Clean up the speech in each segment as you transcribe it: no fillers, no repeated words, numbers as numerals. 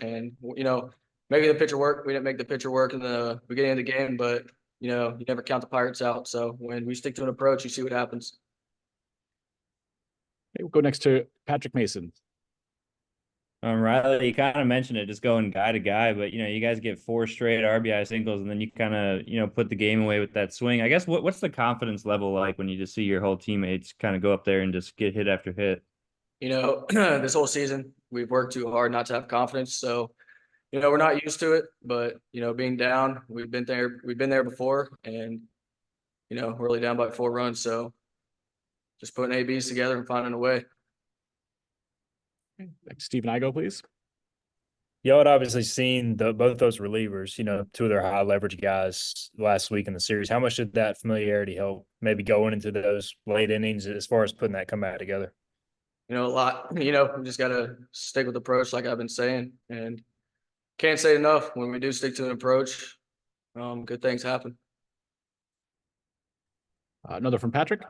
and, making the pitcher work. We didn't make the pitcher work in the beginning of the game, but, you never count the Pirates out. So when we stick to an approach, you see what happens. Okay, we'll go next to Patrick Mason. Ryley, you kind of mentioned it, just going guy to guy, but you guys get 4 straight RBI singles, and then you kind of put the game away with that swing. I guess what's the confidence level like when you just see your whole teammates kind of go up there and just get hit after hit? This whole season we've worked too hard not to have confidence. So, we're not used to it, but being down, we've been there before, and we're really down by 4 runs. So just putting ABs together and finding a way. Back to Steve Igo, please. Y'all had obviously seen both those relievers, two of their high leverage guys last week in the series. How much did that familiarity help maybe going into those late innings as far as putting that comeback together? A lot. We just got to stick with the approach, like I've been saying, and can't say enough. When we do stick to an approach, good things happen. Another from Patrick.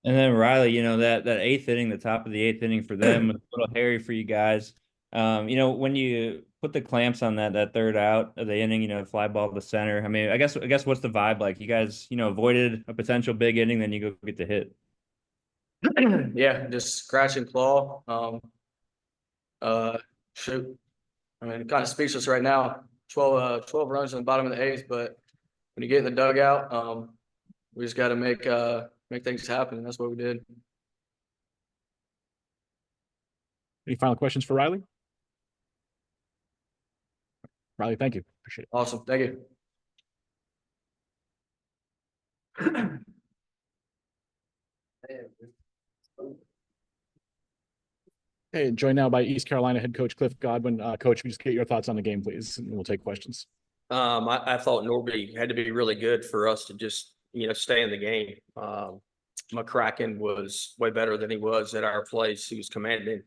And then Ryley, that eighth inning, the top of the eighth inning for them was a little hairy for you guys. When you put the clamps on that third out of the inning, fly ball to center. I mean, I guess what's the vibe like? You guys, avoided a potential big inning, then you go get the hit. Yeah, just scratch and claw. Shoot. I mean, kind of speechless right now. 12 runs in the bottom of the eighth, but when you get in the dugout, we just got to make things happen, and that's what we did. Any final questions for Ryley? Ryley, thank you. Appreciate it. Awesome. Thank you. Hey, joined now by East Carolina head coach Cliff Godwin. Coach, we just get your thoughts on the game, please, and we'll take questions. I thought Norby had to be really good for us to just, stay in the game. McCracken was way better than he was at our place. He was commanding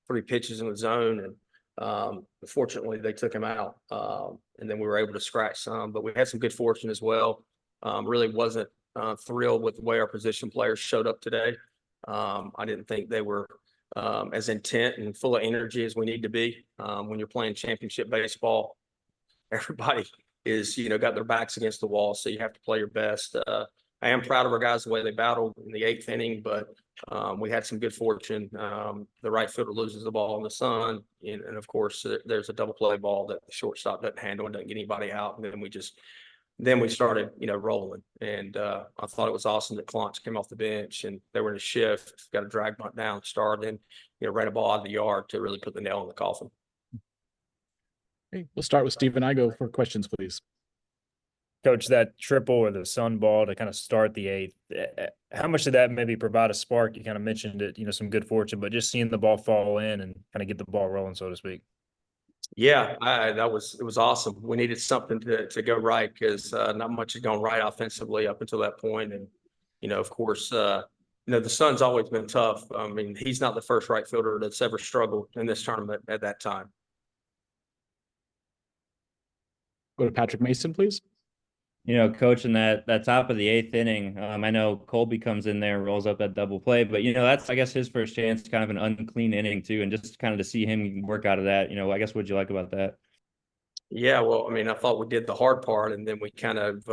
3 pitches in the zone, and fortunately they took him out. And then we were able to scratch some, but we had some good fortune as well. Really wasn't thrilled with the way our position players showed up today. I didn't think they were as intent and full of energy as we need to be. When you're playing championship baseball, everybody is, got their backs against the wall, so you have to play your best. I am proud of our guys, the way they battled in the 8th inning, but we had some good fortune. The right fielder loses the ball in the sun, and of course, there's a double play ball that the shortstop doesn't handle and doesn't get anybody out, and then we started, rolling. And I thought it was awesome that Clonch came off the bench and they were in a shift, got a drag bunt down, started, and ran a ball out of the yard to really put the nail in the coffin. Okay, we'll start with Stephen Igo for questions, please. Coach, that triple or the sun ball to kind of start the 8th, how much did that maybe provide a spark? You kind of mentioned it, some good fortune, but just seeing the ball fall in and kind of get the ball rolling, so to speak. Yeah, it was awesome. We needed something to go right because not much had gone right offensively up until that point. And, of course, the Sun's always been tough. I mean, he's not the first right fielder that's ever struggled in this tournament at that time. Go to Patrick Mason, please. Coach, in that top of the 8th inning, I know Colby comes in there and rolls up that double play, but that's, I guess, his first chance, kind of an unclean inning too, and just kind of to see him work out of that, I guess, what'd you like about that? Yeah, well, I mean, I thought we did the hard part, and then we kind of,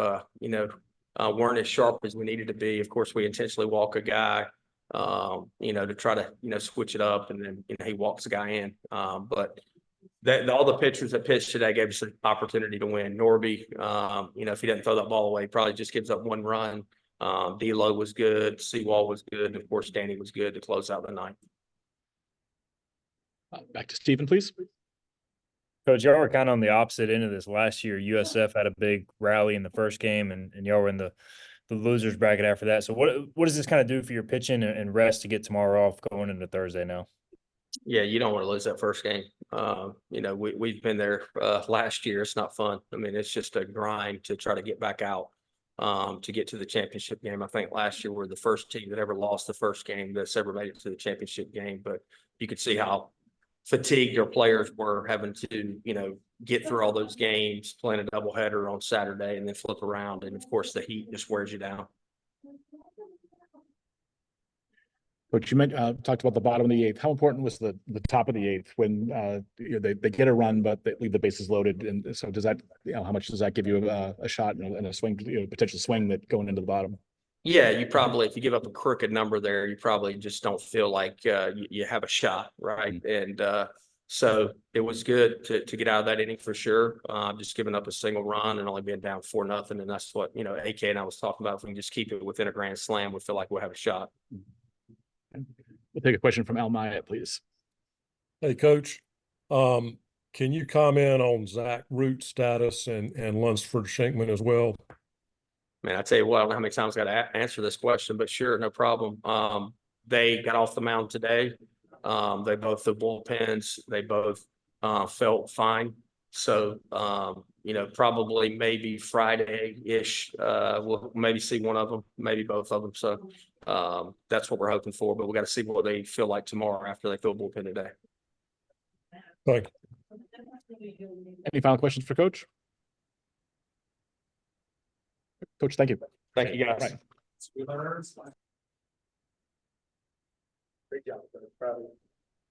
weren't as sharp as we needed to be. Of course, we intentionally walk a guy, to try to, switch it up, and then he walks the guy in, but. All the pitchers that pitched today gave us an opportunity to win. Norby, if he doesn't throw that ball away, probably just gives up 1 run. D'Lo was good. Seawall was good. And, of course, Danny was good to close out the 9th. Back to Stephen, please. Coach, y'all were kind of on the opposite end of this last year. USF had a big rally in the first game, and y'all were in the losers bracket after that. So what does this kind of do for your pitching and rest to get tomorrow off going into Thursday now? Yeah, you don't want to lose that first game. We've been there last year. It's not fun. I mean, it's just a grind to try to get back out to get to the championship game. I think last year we're the first team that ever lost the first game that's ever made it to the championship game. But you could see how fatigued our players were having to, get through all those games, playing a doubleheader on Saturday and then flip around. And, of course, the heat just wears you down. But you talked about the bottom of the eighth. How important was the top of the eighth when they get a run, but they leave the bases loaded? And so does that, how much does that give you a shot and a swing, potential swing that going into the bottom? Yeah, you probably, if you give up a crooked number there, you probably just don't feel like you have a shot, right? And so it was good to get out of that inning for sure. Just giving up a single run and only being down 4-0, and that's what AK and I was talking about. If we can just keep it within a grand slam, we feel like we'll have a shot. We'll take a question from Al Myatt, please. Hey, Coach, can you comment on Zach Root's status and Lunsford Schenkman as well? Man, I tell you what, I don't know how many times I got to answer this question, but sure, no problem. They got off the mound today. They both the bullpens. They both felt fine. So probably maybe Friday-ish, we'll maybe see one of them, maybe both of them. So that's what we're hoping for. But we got to see what they feel like tomorrow after they fill bullpen today. Thank you. Any final questions for Coach? Coach, thank you. Thank you, guys. Right. Great job. Proud of you.